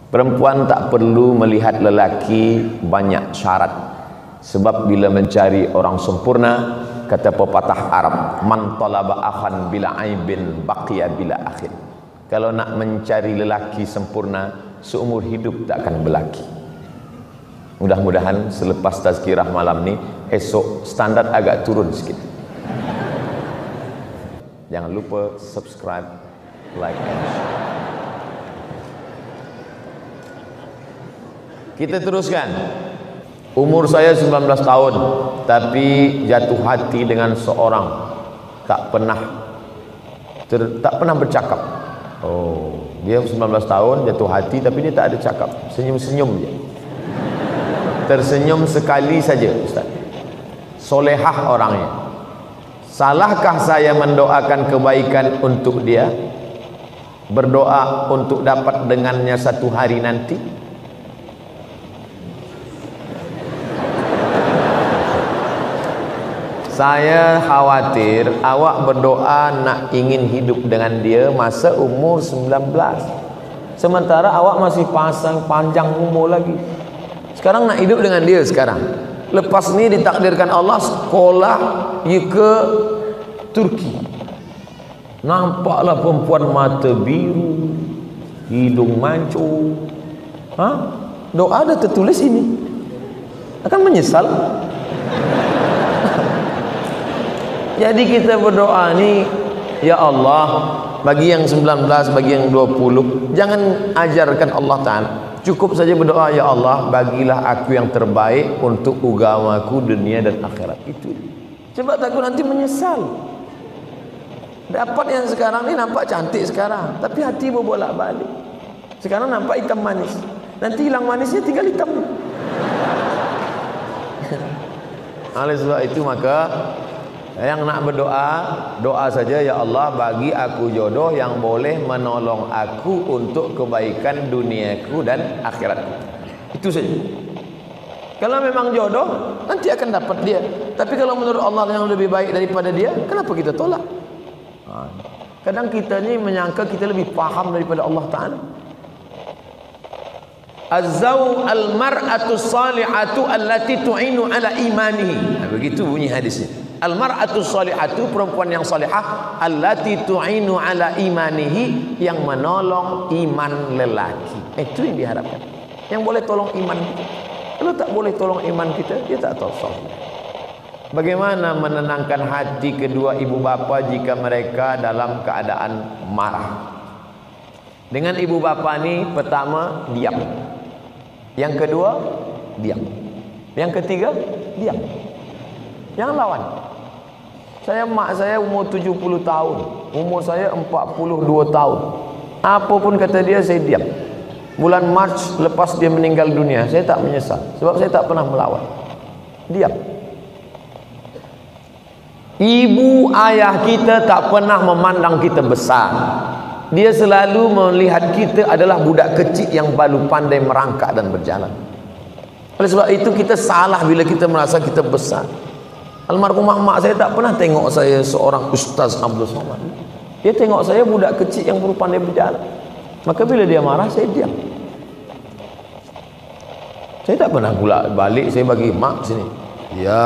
Perempuan tak perlu melihat lelaki banyak syarat, sebab bila mencari orang sempurna, kata pepatah Arab, man talaba akhan bila aibin baqiya bila akhin. Kalau nak mencari lelaki sempurna, seumur hidup tak akan berlaki. Mudah-mudahan selepas tazkirah malam ni, esok standar agak turun sikit. Jangan lupa subscribe, like and share. Kita teruskan. Umur saya 19 tahun, tapi jatuh hati dengan seorang, tak pernah bercakap. Oh, dia 19 tahun jatuh hati, tapi dia tak ada cakap, senyum-senyum je. Tersenyum sekali saja, Ustaz. Solehah orangnya. Salahkah saya mendoakan kebaikan untuk dia? Berdoa untuk dapat dengannya satu hari nanti? Saya khawatir awak berdoa nak ingin hidup dengan dia masa umur 19. Sementara awak masih panjang umur lagi. Sekarang nak hidup dengan dia sekarang. Lepas ni ditakdirkan Allah sekolah ke Turki. Nampaklah perempuan mata biru, hidung mancung. Doa dah tertulis ini. Akan menyesal. Jadi kita berdoa ni, ya Allah, bagi yang 19, bagi yang 20, jangan ajarkan Allah Ta'ala. Cukup saja berdoa, ya Allah, bagilah aku yang terbaik untuk agamaku dunia dan akhirat. Itu. Sebab takut nanti menyesal. Dapat yang sekarang ni nampak cantik sekarang, tapi hati berbolak-balik. Sekarang nampak hitam manis, nanti hilang manisnya tinggal hitam. Oleh sebab itu maka yang nak berdoa, doa saja, ya Allah, bagi aku jodoh yang boleh menolong aku untuk kebaikan duniaku dan akhiratku. Itu saja. Kalau memang jodoh, nanti akan dapat dia. Tapi kalau menurut Allah yang lebih baik daripada dia, kenapa kita tolak? Kadang kita ni menyangka kita lebih faham daripada Allah Ta'ala. Az-zaw al-mar'atu salihatu allati tu'inu ala imanihi. Begitu bunyi hadisnya. Al-mar'atu salihatu, perempuan yang salihah, allati tu'inu ala imanihi, yang menolong iman lelaki. Itu yang diharapkan. Yang boleh tolong iman kita. Kalau tak boleh tolong iman kita, dia tak tahu salih. Bagaimana menenangkan hati kedua ibu bapa jika mereka dalam keadaan marah? Dengan ibu bapa ni, pertama diam. Yang kedua diam. Yang ketiga diam. Jangan lawan. Mak saya umur 70 tahun, umur saya 42 tahun. Apapun kata dia, saya diam. Bulan Mac lepas dia meninggal dunia, saya tak menyesal, sebab saya tak pernah melawan. Diam. Ibu ayah kita tak pernah memandang kita besar. Dia selalu melihat kita adalah budak kecil yang baru pandai merangkak dan berjalan. Oleh sebab itu kita salah bila kita merasa kita besar. Almarhumah mak saya tak pernah tengok saya seorang Ustaz Abdul Somad. Dia tengok saya budak kecil yang baru pandai berjalan. Maka bila dia marah, saya diam. Saya tak pernah pula balik, saya bagi mak sini, ya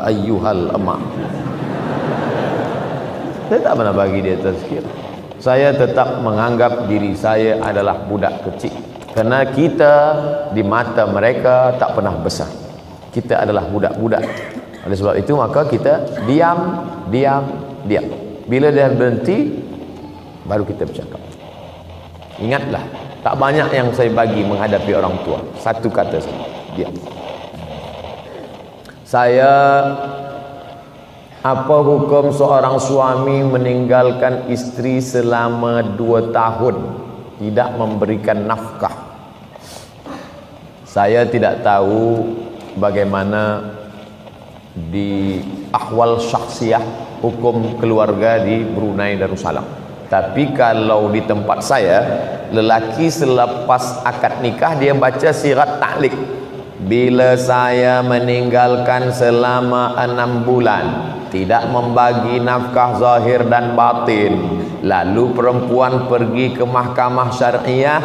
ayyuhal emak. Saya tak pernah bagi dia tazkir. Saya tetap menganggap diri saya adalah budak kecil, kerana kita di mata mereka tak pernah besar. Kita adalah budak-budak. Oleh sebab itu maka kita diam. Bila dia berhenti, baru kita bercakap. Ingatlah, tak banyak yang saya bagi menghadapi orang tua. Satu kata saja, diam. Apa hukum seorang suami meninggalkan isteri selama 2 tahun tidak memberikan nafkah? Saya tidak tahu bagaimana di ahwal syakhsiyah hukum keluarga di Brunei Darussalam. Tapi kalau di tempat saya, lelaki selepas akad nikah dia baca sirat ta'liq. Bila saya meninggalkan selama 6 bulan, tidak membagi nafkah zahir dan batin, lalu perempuan pergi ke mahkamah syariah,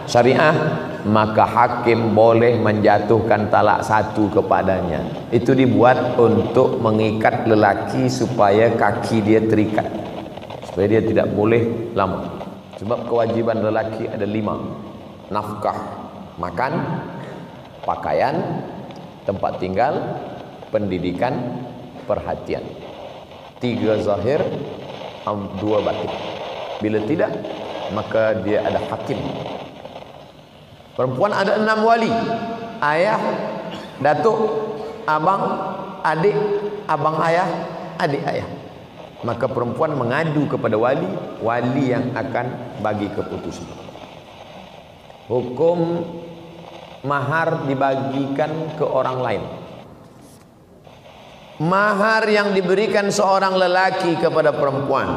syariah, maka hakim boleh menjatuhkan talak satu kepadanya. Itu dibuat untuk mengikat lelaki supaya kaki dia terikat, supaya dia tidak boleh lama. Sebab kewajiban lelaki ada 5: nafkah, makan, pakaian, tempat tinggal, pendidikan, perhatian. 3 zahir, 2 batin. Bila tidak, maka dia ada hakim. Perempuan ada 6 wali: ayah, datuk, abang, adik, abang ayah, adik ayah. Maka perempuan mengadu kepada wali, wali yang akan bagi keputusan. Hukum mahar dibagikan ke orang lain. Mahar yang diberikan seorang lelaki kepada perempuan: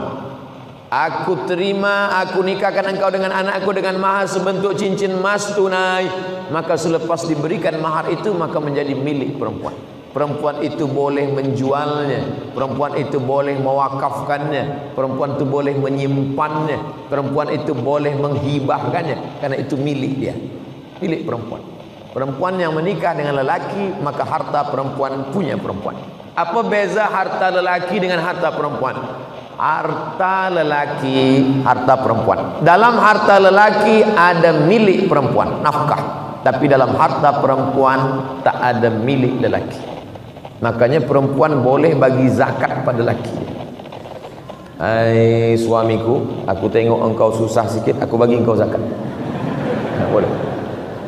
aku terima, aku nikahkan engkau dengan anakku dengan mahar sebentuk cincin emas tunai. Maka selepas diberikan mahar itu, maka menjadi milik perempuan. Perempuan itu boleh menjualnya, perempuan itu boleh mewakafkannya, perempuan itu boleh menyimpannya, perempuan itu boleh menghibahkannya, karena itu milik dia, milik perempuan. Perempuan yang menikah dengan lelaki, maka harta perempuan punya perempuan. Apa beza harta lelaki dengan harta perempuan? Harta lelaki, harta perempuan. Dalam harta lelaki ada milik perempuan, nafkah. Tapi dalam harta perempuan tak ada milik lelaki. Makanya perempuan boleh bagi zakat pada lelaki. Hai suamiku, aku tengok engkau susah sikit, aku bagi engkau zakat. Tak boleh.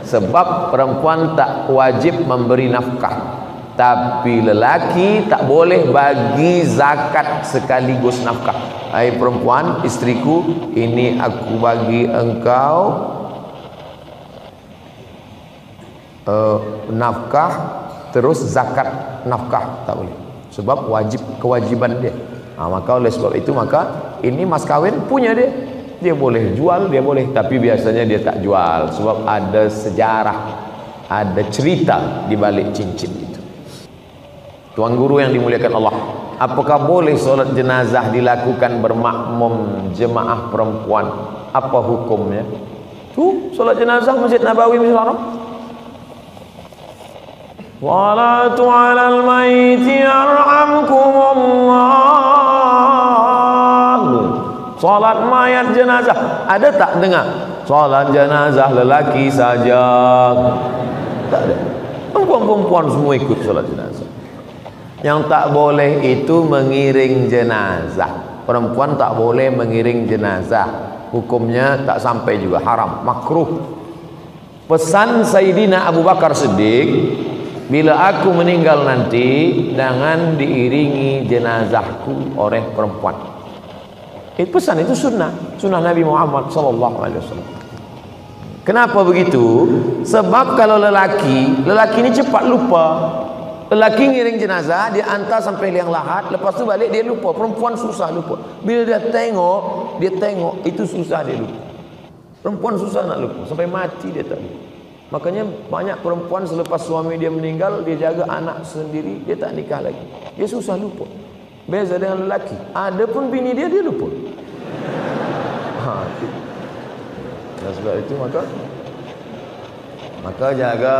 Sebab perempuan tak wajib memberi nafkah. Tapi lelaki tak boleh bagi zakat sekaligus nafkah. Hai perempuan, istriku, ini aku bagi engkau nafkah terus zakat nafkah, tak boleh. Sebab kewajiban dia. Maka oleh sebab itu, maka ini mas kawin punya dia. Dia boleh jual, dia boleh, tapi biasanya dia tak jual sebab ada sejarah, ada cerita di balik cincin itu. Tuan guru yang dimuliakan Allah, apakah boleh solat jenazah dilakukan bermakmum jemaah perempuan? Apa hukumnya? Tu solat jenazah Masjid Nabawi, Masjid Haram. Salatu alal maiti yarhamkumullah. Salat mayat jenazah. Ada tak dengar? Salat jenazah lelaki saja. Tak ada. Perempuan-perempuan semua ikut salat jenazah. Yang tak boleh itu mengiring jenazah. Perempuan tak boleh mengiring jenazah. Hukumnya tak sampai juga, haram, makruh. Pesan Sayyidina Abu Bakar Siddiq, bila aku meninggal nanti, jangan diiringi jenazahku oleh perempuan. Pesan itu sunnah Nabi Muhammad SAW. Kenapa begitu? Sebab kalau lelaki ini cepat lupa. Lelaki ngiring jenazah, dia hantar sampai liang lahat, lepas tu balik dia lupa. Perempuan susah lupa. Bila dia tengok itu susah dia lupa. Perempuan susah nak lupa, sampai mati dia tak lupa. Makanya banyak perempuan selepas suami dia meninggal, dia jaga anak sendiri, dia tak nikah lagi. Dia susah lupa. Beza dengan lelaki, ada pun bini dia lupa. Dan sebab itu maka jaga.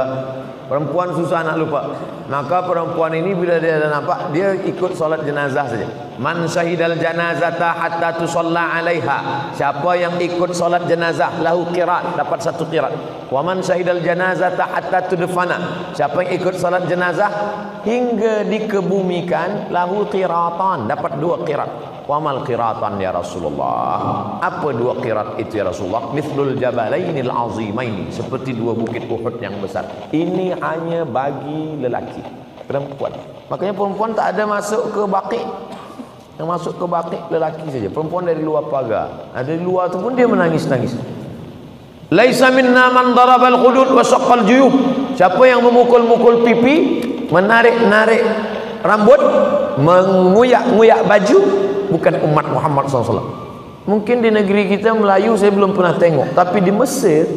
Perempuan susah nak lupa. Maka perempuan ini bila dia dah nampak, dia ikut solat jenazah saja. Man syahidal janazata hatta tusalla alaiha. Siapa yang ikut solat jenazah, lahu qirat, dapat 1 qirat. Wa man syahidal janazata hatta tudfana. Siapa yang ikut solat jenazah hingga dikebumikan, lahu qiratan, dapat 2 qirat. Wa mal qiratan ya Rasulullah? Apa 2 qirat itu ya Rasulullah? Mithlul jabalainil azimaini, seperti 2 bukit Uhud yang besar. Ini hanya bagi lelaki. Perempuan, makanya perempuan tak ada masuk ke baqi. Yang masuk ke baqi lelaki saja. Perempuan dari luar pagar. Dari luar tu pun dia menangis-nangis. Laisa minna man darabal khudud wa saqqal juyub. Siapa yang memukul-mukul pipi, menarik-narik rambut, menguyak-nguyak baju, bukan umat Muhammad SAW. Mungkin di negeri kita Melayu saya belum pernah tengok, tapi di Mesir,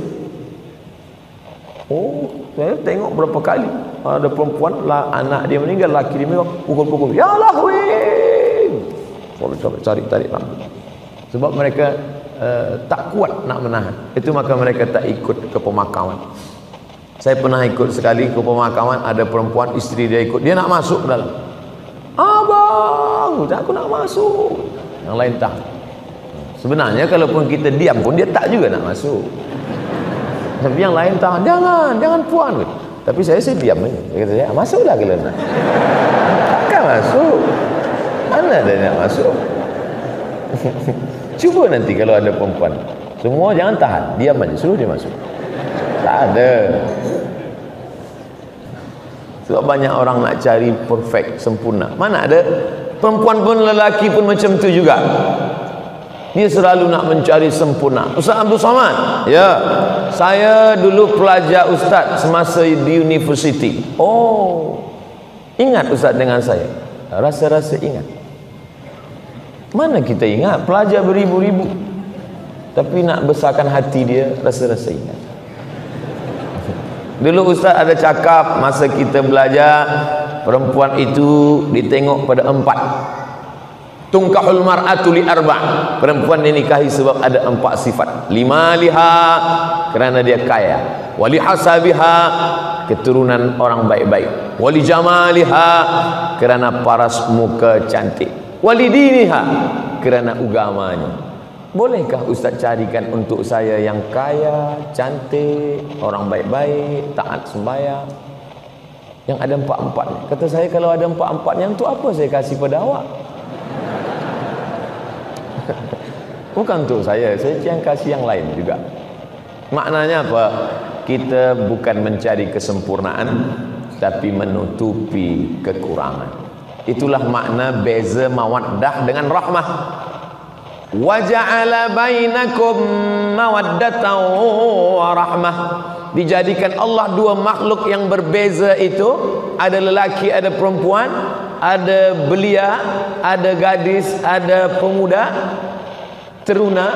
saya tengok berapa kali ada perempuan lah, anak dia meninggal, laki dia meninggal, pukul-pukul, ya lahwi, sampai cari-cari rambut. Sebab mereka tak kuat nak menahan. Itu maka mereka tak ikut ke pemakaman. Saya pernah ikut sekali ke pemakaman, ada perempuan, isteri dia ikut, dia nak masuk ke dalam. Abang, aku nak masuk. Yang lain tak. Sebenarnya kalaupun kita diam pun dia tak juga nak masuk. Tapi yang lain tak, jangan puan. Tapi saya diam aja. Dia kata saya, masuklah ke dalam. Takkan masuk. Mana dia nak masuk? Cuba nanti kalau ada perempuan, semua jangan tahan, diam aja, suruh dia masuk. Tak ada. Sebab banyak orang nak cari perfect, sempurna. Mana ada? Perempuan pun, lelaki pun macam tu juga. Dia selalu nak mencari sempurna. Ustaz Abdul Somad, ya, saya dulu pelajar Ustaz semasa di university. Oh, ingat Ustaz dengan saya? Rasa-rasa ingat. Mana kita ingat? Pelajar beribu-ribu, tapi nak besarkan hati dia, rasa-rasa ingat. Dulu Ustaz ada cakap masa kita belajar, perempuan itu ditengok pada 4. Tungkahul mar'atu li arba'. Perempuan dinikahi sebab ada 4 sifat. Limaliha, kerana dia kaya. Wali hasabiha, keturunan orang baik-baik. Wali jamaliha, kerana paras muka cantik. Wali diniha, kerana agamanya. Bolehkah Ustaz carikan untuk saya yang kaya, cantik, orang baik-baik, taat sembahyang, yang ada 4-4? Kata saya, kalau ada 4-4 yang tu apa saya kasih pada awak? Bukan untuk saya yang kasih yang lain juga. Maknanya apa? Kita bukan mencari kesempurnaan, tapi menutupi kekurangan. Itulah makna beza mawaddah dengan rahmah. Wa ja'ala bainakum mawaddatan wa rahmah. Dijadikan Allah dua makhluk yang berbeza itu, ada lelaki, ada perempuan, ada belia, ada gadis, ada pemuda, teruna.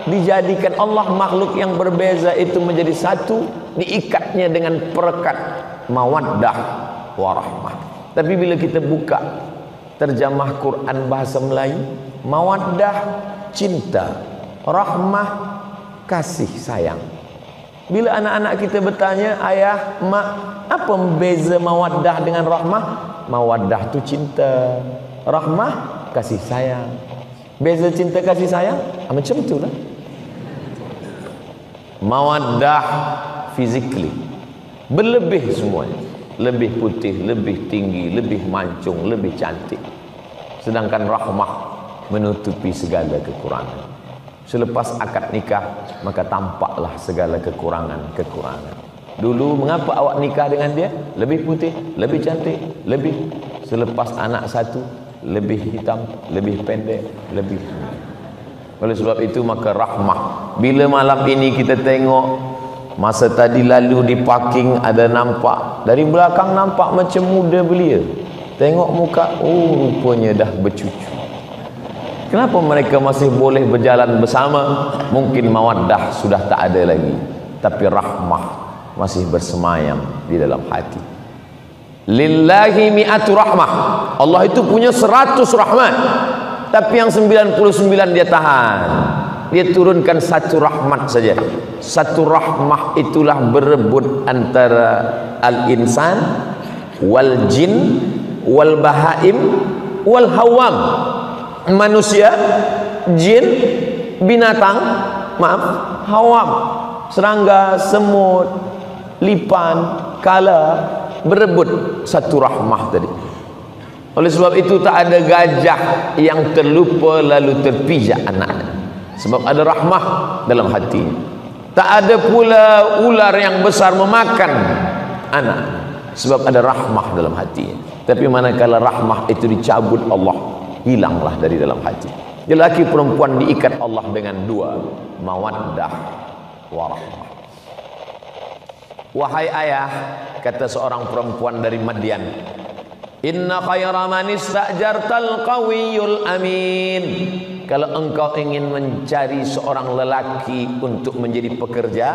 Dijadikan Allah makhluk yang berbeza itu menjadi satu, diikatnya dengan perekat mawaddah warahmah. Tapi bila kita buka terjemah Quran bahasa Melayu, mawaddah cinta, rahmah kasih sayang. Bila anak-anak kita bertanya, ayah, mak, apa beza mawaddah dengan rahmah? Mawaddah tu cinta, rahmah kasih sayang. Beza cinta kasih sayang macam tu lah. Mawaddah physically berlebih semuanya, lebih putih, lebih tinggi, lebih mancung, lebih cantik. Sedangkan rahmah menutupi segala kekurangan. Selepas akad nikah, maka tampaklah segala kekurangan-kekurangan. Dulu mengapa awak nikah dengan dia? Lebih putih, lebih cantik, lebih. Selepas anak satu, lebih hitam, lebih pendek, lebih. Oleh sebab itu maka rahmah. Bila malam ini kita tengok, masa tadi lalu di parking ada nampak, dari belakang nampak macam muda belia. Tengok muka, oh rupanya dah bercucu. Kenapa mereka masih boleh berjalan bersama? Mungkin mawaddah sudah tak ada lagi, tapi rahmah masih bersemayam di dalam hati. Lillahi mi'atu rahmah. Allah itu punya 100 rahmat, tapi yang 99 dia tahan. Dia turunkan satu rahmat saja. Satu rahmah itulah berebut antara al-insan wal jin wal bahaim wal hawam. Manusia, jin, binatang, maaf, hawam, serangga, semut, lipan, kala, berebut satu rahmah tadi. Oleh sebab itu tak ada gajah yang terlupa lalu terpijak anaknya, sebab ada rahmah dalam hatinya. Tak ada pula ular yang besar memakan anak, sebab ada rahmah dalam hatinya. Tapi manakala rahmah itu dicabut Allah, hilanglah dari dalam hati. Lelaki perempuan diikat Allah dengan dua, mawaddah warahmah. Wahai ayah, kata seorang perempuan dari Madian, inna khaira man istajartal qawiyul amin. Kalau engkau ingin mencari seorang lelaki untuk menjadi pekerja,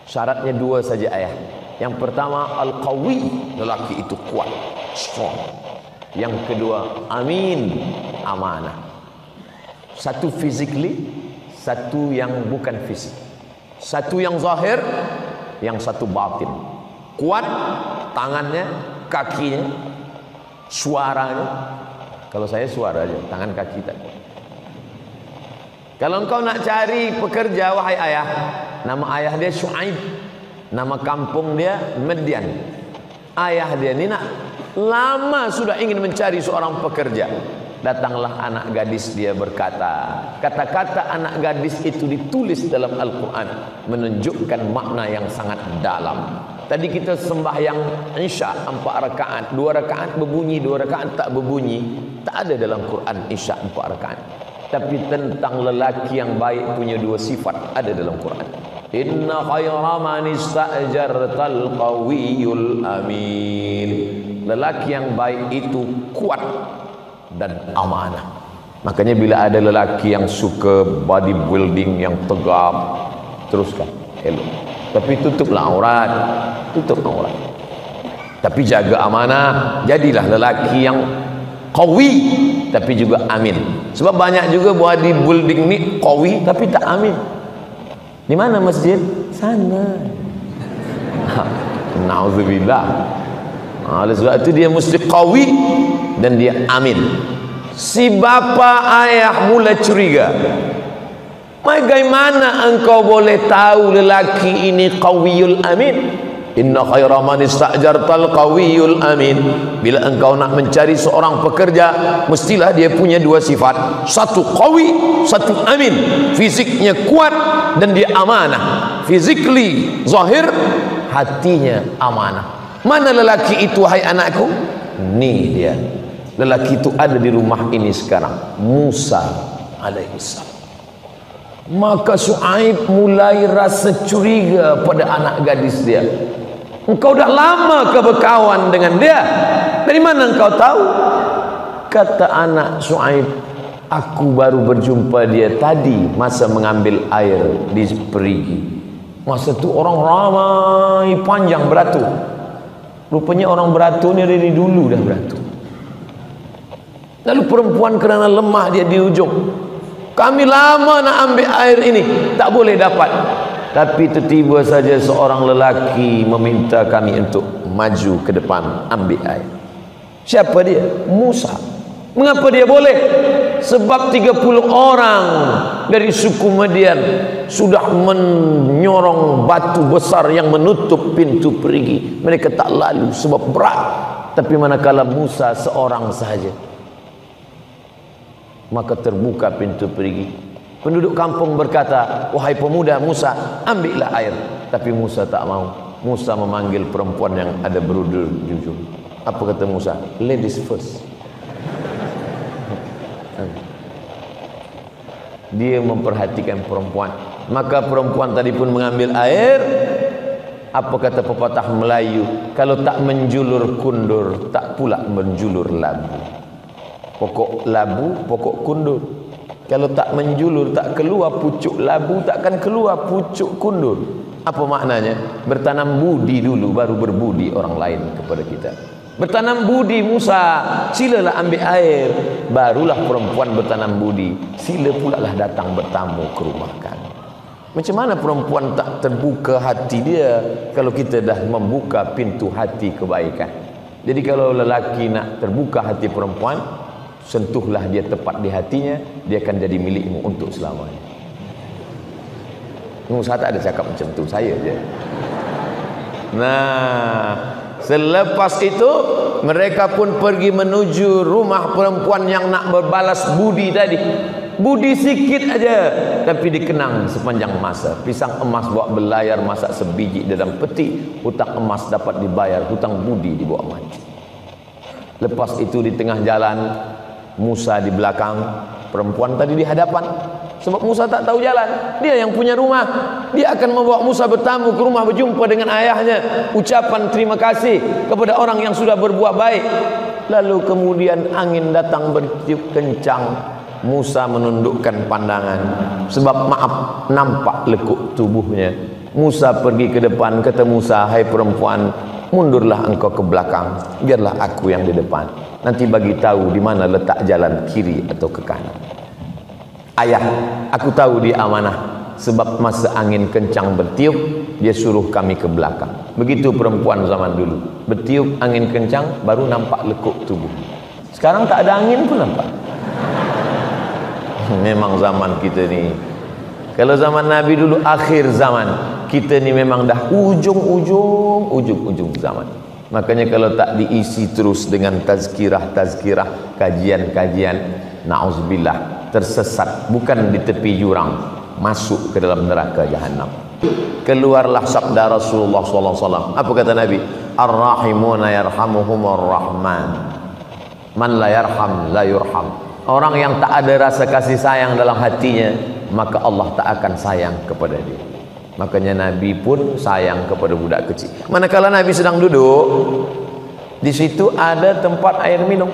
syaratnya dua saja ayah. Yang pertama al-qawi, lelaki itu kuat, strong. Yang kedua amin, amanah. Satu physically, satu yang bukan fisik, satu yang zahir, yang satu batin. Kuat tangannya, kakinya, suaranya. Kalau saya suara aja, tangan kaki tak. Kalau engkau nak cari pekerja, wahai ayah, nama ayah dia Syuaib, nama kampung dia Madian. Ayah dia ni nak lama sudah ingin mencari seorang pekerja. Datanglah anak gadis dia berkata. Kata-kata anak gadis itu ditulis dalam Al-Quran, menunjukkan makna yang sangat dalam. Tadi kita sembahyang Isya 4 rakaat, 2 rakaat berbunyi, 2 rakaat tak berbunyi. Tak ada dalam Quran Isya 4 rakaat. Tapi tentang lelaki yang baik punya 2 sifat ada dalam Quran. Inna khayra man ista'jartal qawiyul amin. Lelaki yang baik itu kuat dan amanah. Makanya bila ada lelaki yang suka bodybuilding yang tegap, teruskan, elok. Tapi tutuplah aurat, tutup aurat. Tapi jaga amanah, jadilah lelaki yang qawi tapi juga amin. Sebab banyak juga bodybuilding ni qawi tapi tak amin. Di mana masjid? Sana. Nauzubillah. Oleh sebab itu dia mesti qawi dan dia amin. Si bapa ayah mula curiga. Bagaimana engkau boleh tahu lelaki ini qawiyul amin? Inna khaira man ista'jartal qawiyul amin. Bila engkau nak mencari seorang pekerja, mestilah dia punya 2 sifat. Satu qawi, satu amin. Fisiknya kuat dan dia amanah. Physically zahir, hatinya amanah. Mana lelaki itu, hai anakku? Ni dia. Lelaki itu ada di rumah ini sekarang, Musa alaihissalam. Maka Syuaib mulai rasa curiga pada anak gadis dia. Engkau dah lama ke berkawan dengan dia? Dari mana engkau tahu? Kata anak Syuaib, aku baru berjumpa dia tadi masa mengambil air di perigi. Masa tu orang ramai panjang beratur. Rupanya orang beratur ni dari dulu dah beratur. Lalu perempuan kerana lemah dia di ujung. Kami lama nak ambil air ini, tak boleh dapat. Tapi tiba-tiba saja seorang lelaki meminta kami untuk maju ke depan ambil air. Siapa dia? Musa. Mengapa dia boleh? Sebab 30 orang dari suku Madian sudah menyorong batu besar yang menutup pintu perigi. Mereka tak lalu sebab berat. Tapi manakala Musa seorang sahaja, maka terbuka pintu perigi. Penduduk kampung berkata, wahai pemuda Musa, ambillah air. Tapi Musa tak mau. Musa memanggil perempuan yang ada berudul di ujung. Apa kata Musa? Ladies first. Dia memperhatikan perempuan. Maka perempuan tadi pun mengambil air. Apa kata pepatah Melayu? Kalau tak menjulur kundur, tak pula menjulur labu. Pokok labu, pokok kundur. Kalau tak menjulur, tak keluar pucuk labu, takkan keluar pucuk kundur. Apa maknanya? Bertanam budi dulu, baru berbudi orang lain kepada kita. Bertanam budi Musa, silalah ambil air. Barulah perempuan bertanam budi, sila pula lah datang bertamu ke rumah kami. Macam mana perempuan tak terbuka hati dia kalau kita dah membuka pintu hati kebaikan? Jadi kalau lelaki nak terbuka hati perempuan, sentuhlah dia tepat di hatinya, dia akan jadi milikmu untuk selamanya. Saya tak ada cakap macam tu, saya je. Nah, selepas itu mereka pun pergi menuju rumah perempuan yang nak berbalas budi tadi. Budi sikit aja, tapi dikenang sepanjang masa. Pisang emas bawa belayar, masak sebiji dalam peti. Hutang emas dapat dibayar, hutang budi dibawa mati. Lepas itu di tengah jalan, Musa di belakang, perempuan tadi di hadapan. Sebab Musa tak tahu jalan, dia yang punya rumah. Dia akan membawa Musa bertamu ke rumah, berjumpa dengan ayahnya, ucapan terima kasih kepada orang yang sudah berbuat baik. Lalu kemudian angin datang bertiup kencang. Musa menundukkan pandangan, sebab maaf, nampak lekuk tubuhnya. Musa pergi ke depan. Kata Musa, hai perempuan, mundurlah engkau ke belakang, biarlah aku yang di depan. Nanti bagi tahu di mana letak jalan kiri atau ke kanan. ayah, aku tahu dia amanah. Sebab masa angin kencang bertiup, dia suruh kami ke belakang. Begitu perempuan zaman dulu. Bertiup angin kencang, baru nampak lekuk tubuh. Sekarang tak ada angin pun nampak. Memang zaman kita ni. Kalau zaman Nabi dulu akhir zaman, kita ni memang dah ujung zaman. Makanya kalau tak diisi terus dengan tazkirah, kajian-kajian, na'udzubillah, tersesat, bukan di tepi jurang, masuk ke dalam neraka jahanam. Keluarlah sabda Rasulullah SAW. Apa kata Nabi? Ar-rahimuna yarhamuhumur rahman, man la yarham la yurham. Orang yang tak ada rasa kasih sayang dalam hatinya, maka Allah tak akan sayang kepada dia. Makanya Nabi pun sayang kepada budak kecil. Manakala Nabi sedang duduk, di situ ada tempat air minum,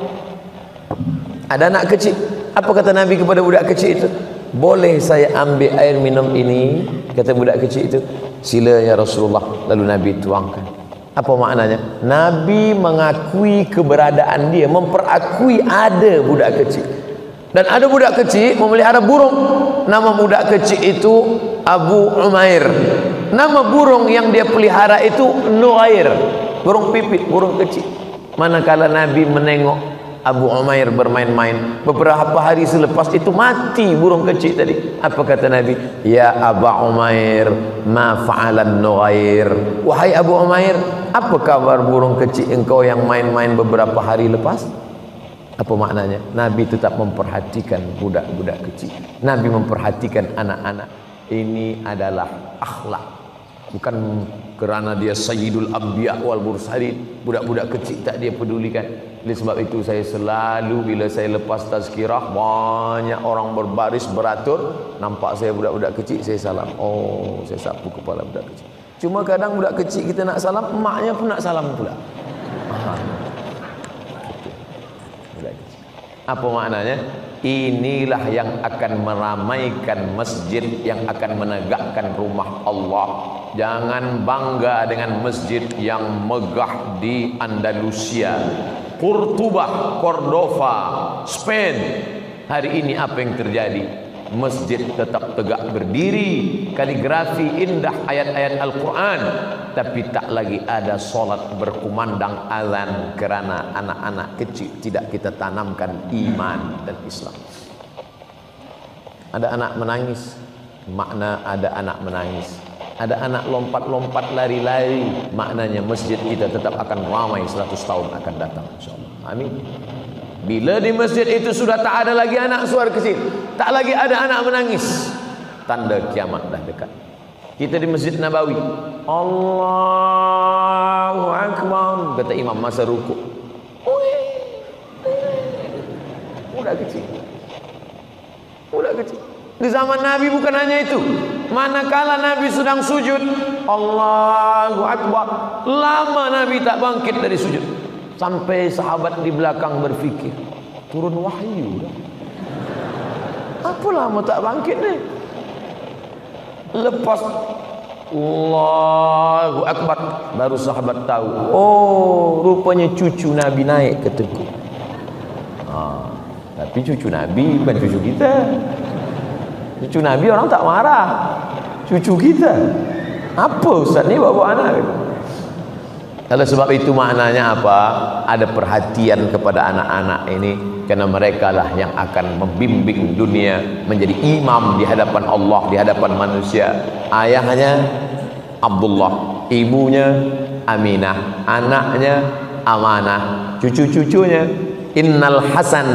ada anak kecil. Apa kata Nabi kepada budak kecil itu? Boleh saya ambil air minum ini? Kata budak kecil itu. Sila ya Rasulullah. Lalu Nabi tuangkan. Apa maknanya? Nabi mengakui keberadaan dia, memperakui ada budak kecil. Dan ada budak kecil memelihara burung. Nama budak kecil itu Abu Umair. Nama burung yang dia pelihara itu Nuair, burung pipit, burung kecil. Manakala Nabi menengok Abu Umair bermain-main, beberapa hari selepas itu mati burung kecil tadi. Apa kata Nabi? Ya Abu Umair, ma fa'alan Nuair. Wahai Abu Umair, apa kabar burung kecil engkau yang main-main beberapa hari lepas? Apa maknanya? Nabi tetap memperhatikan budak-budak kecil. Nabi memperhatikan anak-anak. Ini adalah akhlak. Bukan kerana dia Sayyidul Anbiya wal Mursalin, budak-budak kecil tak dia pedulikan. Oleh sebab itu saya selalu bila saya lepas tazkirah, banyak orang berbaris beratur, nampak saya budak-budak kecil, saya salam. Oh, saya sapu kepala budak kecil. Cuma kadang budak kecil kita nak salam, emaknya pun nak salam pula. Apa maknanya? Inilah yang akan meramaikan masjid, yang akan menegakkan rumah Allah. Jangan bangga dengan masjid yang megah di Andalusia, Cordoba, Cordova, Spain. Hari ini apa yang terjadi? Masjid tetap tegak berdiri, kaligrafi indah ayat-ayat Al-Quran, tapi tak lagi ada solat berkumandang azan kerana anak-anak kecil tidak kita tanamkan iman dan Islam. Ada anak menangis, makna ada anak menangis. Ada anak lompat-lompat lari-lari, maknanya masjid kita tetap akan ramai 100 tahun akan datang, insyaallah. Amin. Bila di masjid itu sudah tak ada lagi anak suara kecil, tak lagi ada anak menangis, tanda kiamat dah dekat. Kita di Masjid Nabawi, Allahu Akbar, kata imam masa rukuk. Budak kecil. Budak kecil. Di zaman Nabi bukan hanya itu. Manakala Nabi sedang sujud, Allahu Akbar, lama Nabi tak bangkit dari sujud. Sampai sahabat di belakang berfikir, turun wahyu dah. Apa lama tak bangkit ni? Lepas Allahu Akbar, baru sahabat tahu, oh rupanya cucu Nabi naik ke teguk. Tapi cucu Nabi bukan cucu kita. Cucu Nabi orang tak marah. Cucu kita, apa Ustaz ni bawa anak? Kalau sebab itu maknanya apa? Ada perhatian kepada anak-anak ini, karena mereka lah yang akan membimbing dunia menjadi imam di hadapan Allah, di hadapan manusia. Ayahnya Abdullah, ibunya Aminah, anaknya Amanah, cucu-cucunya Innal Hasan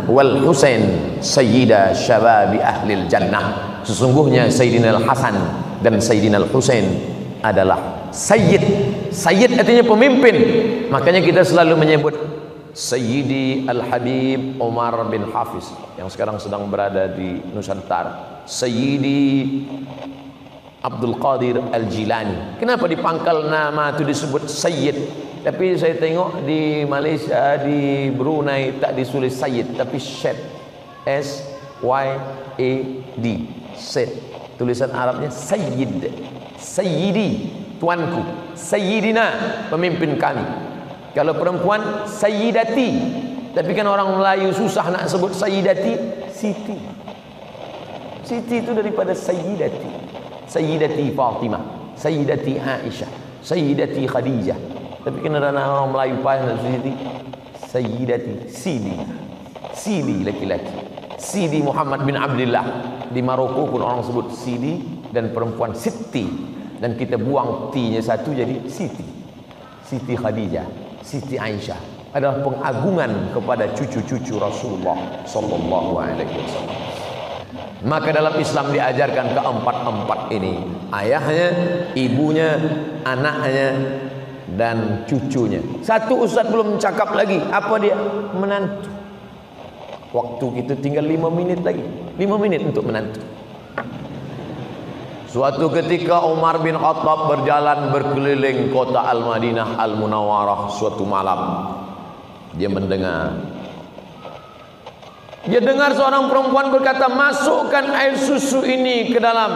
wal Husain sayyida syababi ahlil jannah. Sesungguhnya Sayyidina Al-Hasan dan Sayyidina Al-Husain adalah Sayyid. Sayyid artinya pemimpin. Makanya kita selalu menyebut Sayyidi Al-Habib Umar bin Hafiz yang sekarang sedang berada di Nusantara, Sayyidi Abdul Qadir Al-Jilani. Kenapa di pangkal nama itu disebut Sayyid? Tapi saya tengok di Malaysia, di Brunei tak ditulis Sayyid, tapi Syed, S-Y-A-D, Syed. Tulisan Arabnya Sayyid, Sayyidi, tuanku, Sayyidina, pemimpin kami. Kalau perempuan Sayyidati, tapi kan orang Melayu susah nak sebut Sayyidati, Siti. Siti itu daripada Sayyidati. Sayyidati Fatimah, Sayyidati Aisyah, Sayyidati Khadijah. Tapi kena orang Melayu payah Siti. Sayyidati, Sidi. Sidi laki-laki. Sidi Muhammad bin Abdullah. Di Maroko pun orang sebut Sidi, dan perempuan Siti. Dan kita buang T-nya satu jadi Siti. Siti Khadijah, Siti Aisyah adalah pengagungan kepada cucu-cucu Rasulullah sallallahu alaihi wasallam. Maka dalam Islam diajarkan keempat-empat ini, ayahnya, ibunya, anaknya, dan cucunya. Satu ustaz belum cakap lagi, apa dia? Menantu. Waktu kita tinggal 5 minit lagi, 5 menit untuk menantu. Suatu ketika Umar bin Khattab berjalan berkeliling kota Al-Madinah Al-Munawwarah suatu malam. Dia mendengar. Dia dengar seorang perempuan berkata, masukkan air susu ini ke dalam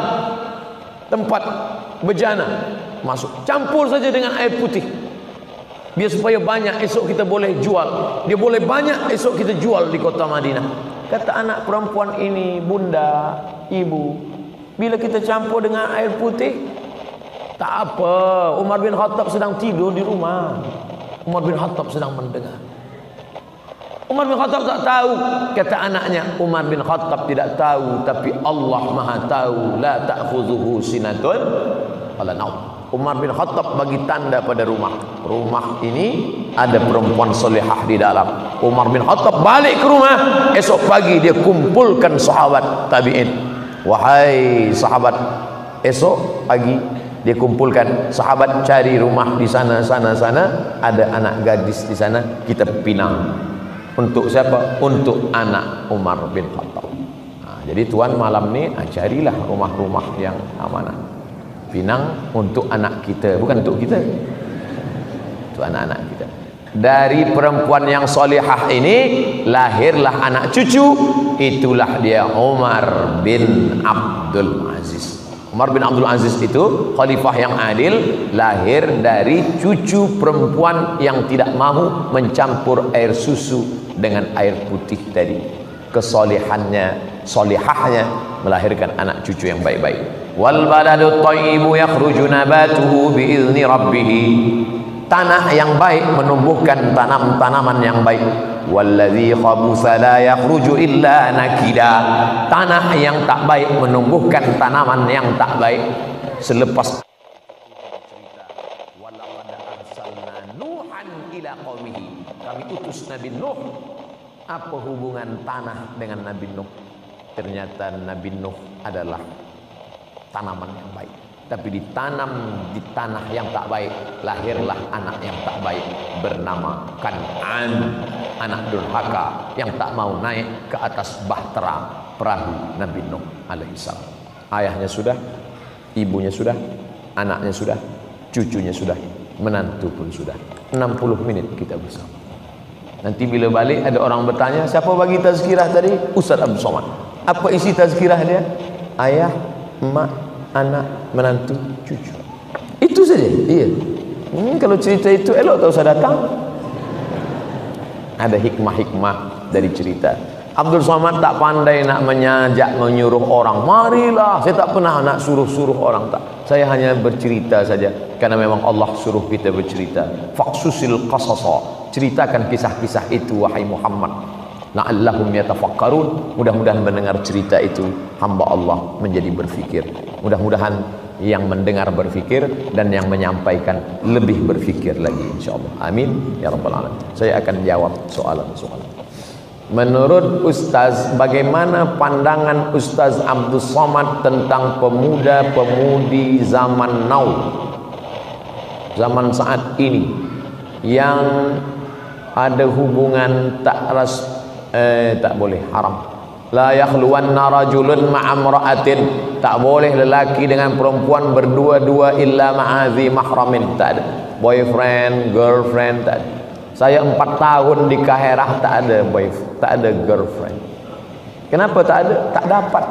tempat bejana. Masuk, campur saja dengan air putih. Biar supaya banyak, esok kita boleh jual. Dia boleh banyak, esok kita jual di kota Madinah. Kata anak perempuan ini, bunda, ibu, bila kita campur dengan air putih, tak apa. Umar bin Khattab sedang tidur di rumah. Umar bin Khattab sedang mendengar. Umar bin Khattab tak tahu. Kata anaknya, Umar bin Khattab tidak tahu, tapi Allah Maha tahu. La ta'khudhuhu sinatun wala naum. Umar bin Khattab bagi tanda pada rumah. Rumah ini ada perempuan solehah di dalam. Umar bin Khattab balik ke rumah. Esok pagi dia kumpulkan sahabat tabi'in. Wahai sahabat, esok pagi dia kumpulkan sahabat, cari rumah di sana, ada anak gadis di sana, kita pinang. Untuk siapa? Untuk anak Umar bin Khattab. Jadi tuan malam ni carilah rumah-rumah yang amanah. Pinang untuk anak kita, bukan untuk kita. Untuk anak-anak kita. Dari perempuan yang solihah ini lahirlah anak cucu. Itulah dia Umar bin Abdul Aziz. Umar bin Abdul Aziz itu khalifah yang adil, lahir dari cucu perempuan yang tidak mahu mencampur air susu dengan air putih tadi. Kesolehannya, solihahnya melahirkan anak cucu yang baik-baik. Wal baladu thayyibu yakhruju nabatuhu biizni rabbih. Tanah yang baik menumbuhkan tanaman yang baik. Walladzi khabutha la yakhruju illa nakida. Tanah yang tak baik menumbuhkan tanaman yang tak baik. Selepas cerita, walaqad arsalna nuhan ila qaumihi. Kami utus Nabi Nuh. Apa hubungan tanah dengan Nabi Nuh? Ternyata Nabi Nuh adalah tanaman yang baik. Tapi ditanam di tanah yang tak baik, lahirlah anak yang tak baik bernama Kan'an, anak durhaka yang tak mau naik ke atas bahtera perahu Nabi Nuh alaihissalam. Ayahnya sudah, ibunya sudah, anaknya sudah, cucunya sudah, menantu pun sudah. 60 menit kita bersama. Nanti bila balik ada orang bertanya, siapa bagi tazkirah tadi? Ustaz Abdul Somad. Apa isi tazkirah dia? Ayah, emak, anak, menantu, cucu. Itu saja. Iya. Kalau cerita itu elok tak usah datang. Ada hikmah-hikmah dari cerita. Abdul Somad tak pandai nak menyajak, menyuruh orang. Marilah. Saya tak pernah nak suruh-suruh orang, tak. Saya hanya bercerita saja. Karena memang Allah suruh kita bercerita. Faqsusil qasasa. Ceritakan kisah-kisah itu wahai Muhammad. La'allahum yatafakkarun. Mudah-mudahan mendengar cerita itu hamba Allah menjadi berfikir. Mudah-mudahan yang mendengar berfikir dan yang menyampaikan lebih berfikir lagi, insyaallah. Amin ya rabbal alamin. Saya akan jawab soalan-soalan. Menurut Ustaz, bagaimana pandangan Ustaz Abdul Somad tentang pemuda-pemudi zaman now, zaman saat ini, yang ada hubungan tak boleh, haram. La yakhluwanna rajulun ma'amra'atin. Tak boleh lelaki dengan perempuan berdua-dua illa ma'azi mahramin. Tak ada boyfriend, girlfriend, tak ada. Saya 4 tahun di Kaherah tak ada boyfriend, tak ada girlfriend. Kenapa tak ada? Tak dapat.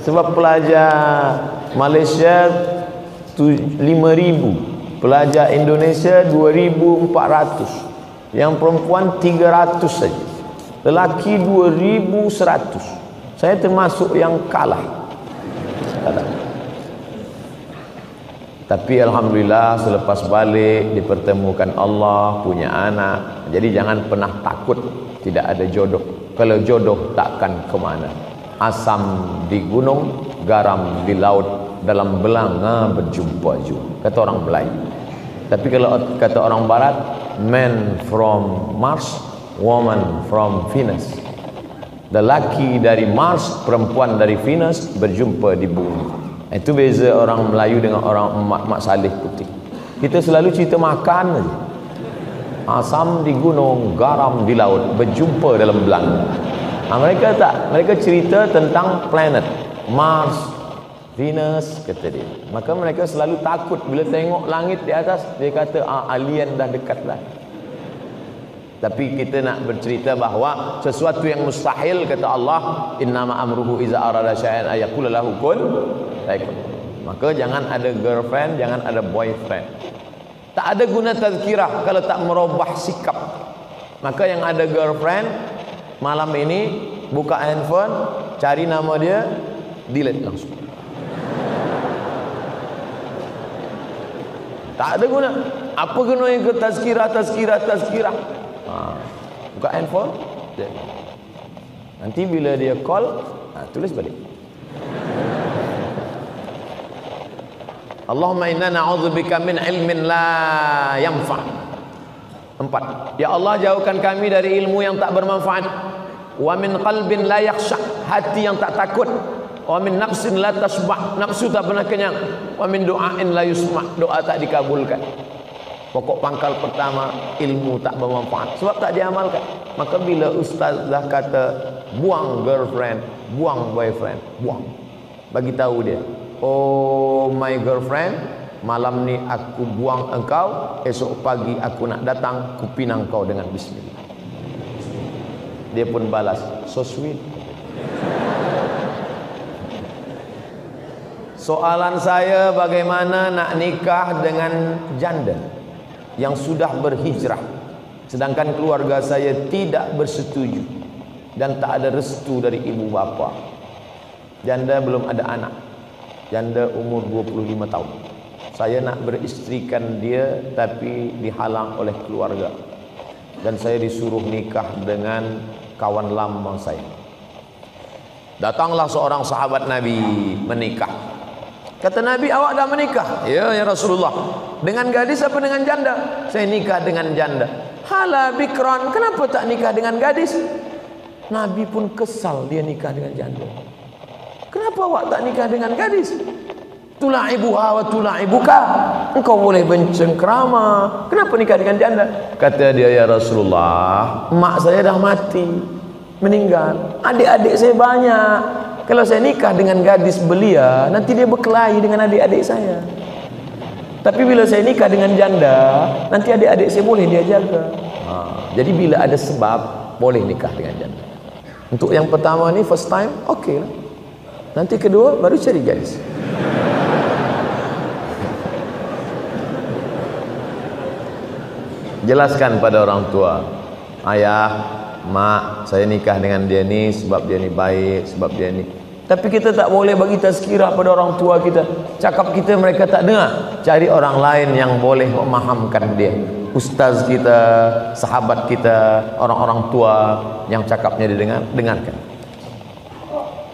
Sebab pelajar Malaysia 5,000, pelajar Indonesia 2,400, yang perempuan 300 saja. lelaki 2100. Saya termasuk yang kalah. Tapi alhamdulillah selepas balik dipertemukan Allah, punya anak. Jadi jangan pernah takut tidak ada jodoh. Kalau jodoh takkan kemana. Asam di gunung, garam di laut, dalam belanga berjumpa juga, kata orang Melayu. Tapi kalau kata orang Barat, man from Mars, woman from Venus. Lelaki dari Mars, perempuan dari Venus berjumpa di bumi. Itu beza orang Melayu dengan orang mak saleh putih. Kita selalu cerita makan aja. Asam di gunung, garam di laut, berjumpa dalam belanga. Mereka tak, mereka cerita tentang planet Mars, Venus, kata dia. Maka mereka selalu takut bila tengok langit di atas. Dia kata alien dah dekat lah. Tapi kita nak bercerita bahawa sesuatu yang mustahil, kata Allah, innama amruhu iza arada syai'an ayaqula lahu kun fayakun. Maka jangan ada girlfriend, jangan ada boyfriend. Tak ada guna tazkirah kalau tak merubah sikap. Maka yang ada girlfriend, malam ini buka handphone, cari nama dia, delete langsung. Tak ada guna. Apa guna yang ke tazkirah? Buka handphone, nanti bila dia call, tulis balik. Allahumma inna na'udzubika min ilmin la yanfa'. 4. Ya Allah, jauhkan kami dari ilmu yang tak bermanfaat. Wa min qalbin la yakhsha', hati yang tak takut. Wa min nafsin la tasba', nafsu tak pernah kenyang. Wa min du'ain la yusma', doa tak dikabulkan. Pokok pangkal pertama, ilmu tak bermanfaat sebab tak diamalkan. Maka bila ustaz dah kata buang girlfriend, buang boyfriend, buang, bagi tahu dia, oh my girlfriend, malam ni aku buang engkau, esok pagi aku nak datang, ku pinang kau dengan bismillah. Dia pun balas, so sweet. Soalan saya, bagaimana nak nikah dengan janda yang sudah berhijrah, sedangkan keluarga saya tidak bersetuju dan tak ada restu dari ibu bapa. Janda belum ada anak, janda umur 25 tahun. Saya nak beristrikan dia tapi dihalang oleh keluarga, dan saya disuruh nikah dengan kawan lama saya. Datanglah seorang sahabat Nabi menikah. Kata Nabi, awak dah menikah? Ya Rasulullah. Dengan gadis apa dengan janda? Saya nikah dengan janda. Hala bikran, kenapa tak nikah dengan gadis? Nabi pun kesal dia nikah dengan janda. Kenapa awak tak nikah dengan gadis? Tula'ibuha wa tula'ibuka, engkau boleh bercengkrama, kenapa nikah dengan janda? Kata dia, ya Rasulullah, mak saya dah mati, meninggal, adik-adik saya banyak. Kalau saya nikah dengan gadis belia, nanti dia berkelahi dengan adik-adik saya. Tapi bila saya nikah dengan janda, nanti adik-adik saya boleh dia jaga. Jadi bila ada sebab, boleh nikah dengan janda. Untuk yang pertama ni, first time, okey lah. Nanti kedua, baru cari gadis. Jelaskan pada orang tua, ayah, mak, saya nikah dengan dia ni sebab dia ni baik, sebab dia ni. Tapi kita tak boleh bagi tazkirah pada orang tua kita. Cakap kita mereka tak dengar. Cari orang lain yang boleh memahamkan dia. Ustaz kita, sahabat kita, orang-orang tua yang cakapnya dengarkan.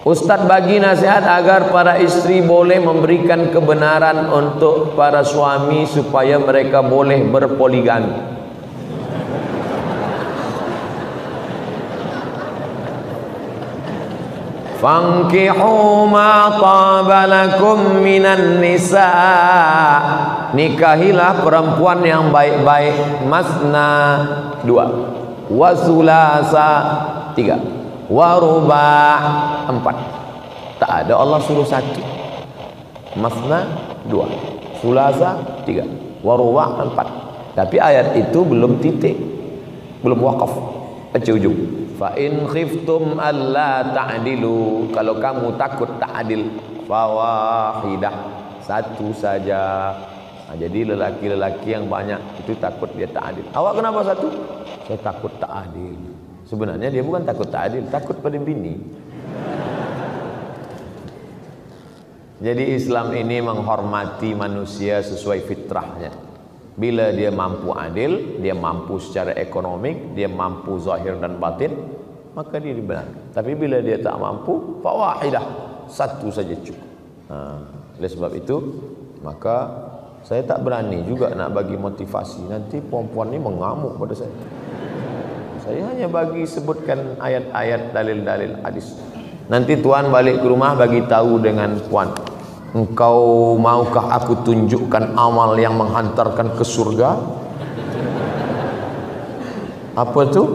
Ustaz bagi nasihat agar para isteri boleh memberikan kebenaran untuk para suami supaya mereka boleh berpoligami. Fankihu ma taba lakum minan nisa, nikahilah perempuan yang baik-baik. Masna 2, wa sulasa 3, wa ruba' 4. Tak ada Allah suruh 1. Masna 2, sulasa 3, wa ruba' 4. Tapi ayat itu belum titik, belum wakaf, baca ujung. Fa in khiftum alla ta'dilu, kalau kamu takut tak adil, fawahidah, 1 saja. Jadi lelaki-lelaki yang banyak itu takut dia tak adil. Awak kenapa 1? Saya takut tak adil. Sebenarnya dia bukan takut tak adil, takut pada bini. Jadi Islam ini menghormati manusia sesuai fitrahnya. Bila dia mampu adil, dia mampu secara ekonomik, dia mampu zahir dan batin, maka dia dibenarkan. Tapi bila dia tak mampu, fawahidah, satu saja cukup. Oleh sebab itu, maka saya tak berani juga nak bagi motivasi. Nanti perempuan ni mengamuk pada saya. Saya hanya bagi sebutkan ayat-ayat, dalil-dalil hadis. Nanti tuan balik ke rumah bagi tahu dengan puan, engkau maukah aku tunjukkan amal yang menghantarkan ke surga? Apa tu?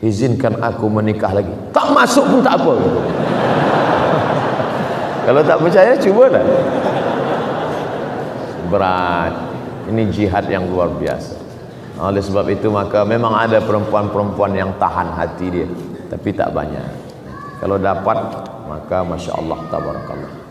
Izinkan aku menikah lagi. Tak masuk pun tak apa. Kalau tak percaya, cubalah. Berat. Ini jihad yang luar biasa. Oleh sebab itu maka memang ada perempuan-perempuan yang tahan hati dia, tapi tak banyak. Kalau dapat, maka Masya Allah, tabarakallah.